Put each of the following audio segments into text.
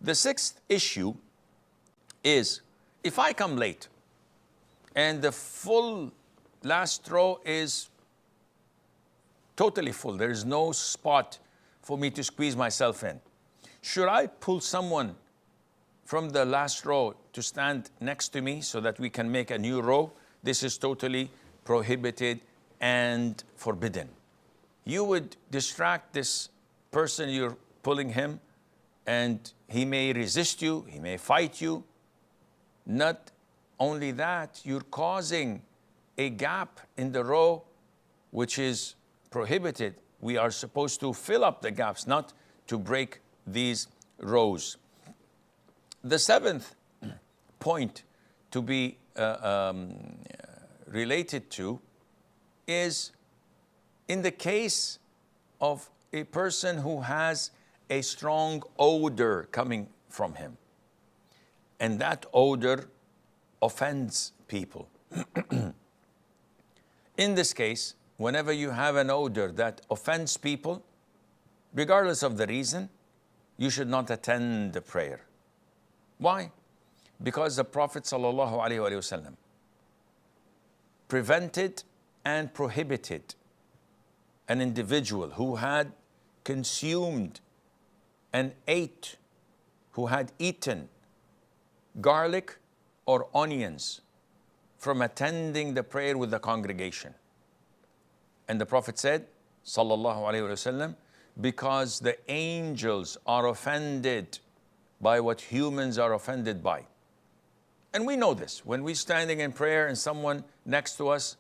The sixth issue is, if I come late and the full last row is totally full, there is no spot for me to squeeze myself in, should I pull someone from the last row to stand next to me so that we can make a new row? This is totally prohibited and forbidden. You would distract this person, you're pulling him, and he may resist you, he may fight you. Not only that, you're causing a gap in the row, which is prohibited. We are supposed to fill up the gaps, not to break these rows. The seventh point to be related to is in the case of a person who has a strong odor coming from him, and that odor offends people. In this case, whenever you have an odor that offends people, regardless of the reason, you should not attend the prayer. Why? Because the Prophet ﷺ prevented and prohibited an individual who had consumed and ate, who had eaten garlic or onions, from attending the prayer with the congregation. And the Prophet said, sallallahu alaihi wasallam, because the angels are offended by what humans are offended by. And we know this. When we're standing in prayer and someone next to us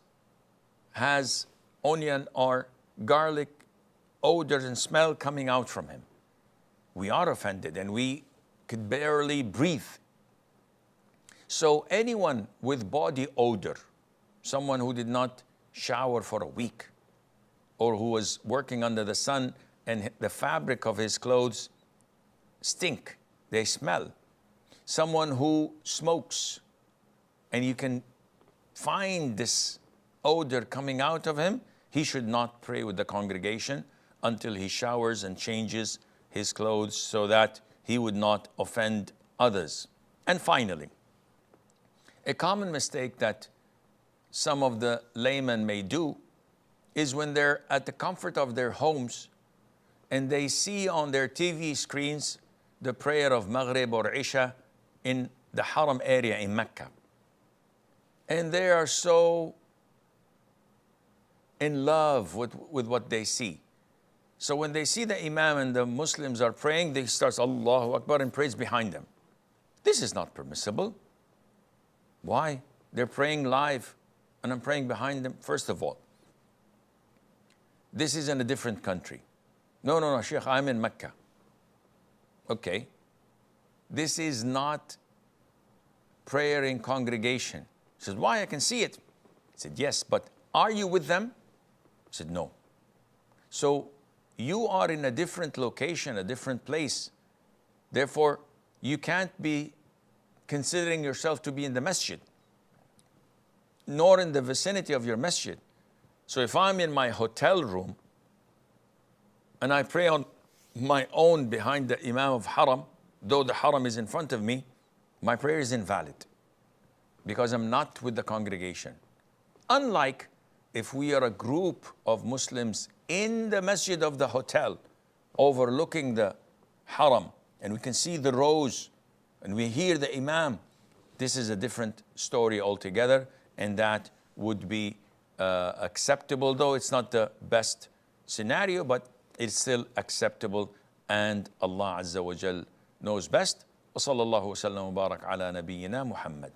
has onion or garlic odor and smell coming out from him, we are offended and we could barely breathe. So anyone with body odor, someone who did not shower for a week, or who was working under the sun and the fabric of his clothes stink, they smell. Someone who smokes and you can find this odor coming out of him, he should not pray with the congregation until he showers and changes his clothes so that he would not offend others. And finally, a common mistake that some of the laymen may do is when they're at the comfort of their homes and they see on their TV screens the prayer of Maghrib or Isha in the Haram area in Mecca. And they are so in love with what they see. So when they see the Imam and the Muslims are praying, they start Allahu Akbar and praise behind them. This is not permissible. Why? They're praying live and I'm praying behind them. First of all, this is in a different country. No, Sheikh, I'm in Mecca. Okay. This is not prayer in congregation. He says, why? I can see it. He said, yes, but are you with them? He said, no. So you are in a different location, a different place. Therefore, you can't be considering yourself to be in the masjid, nor in the vicinity of your masjid. So if I'm in my hotel room and I pray on my own behind the Imam of Haram, though the Haram is in front of me, my prayer is invalid because I'm not with the congregation. Unlike if we are a group of Muslims in the masjid of the hotel overlooking the Haram and we can see the rows and we hear the Imam, this is a different story altogether, and that would be acceptable, though it's not the best scenario, but it's still acceptable, and Allah Azza wa Jal knows best. وصلى الله وسلم وبارك على نبينا محمد.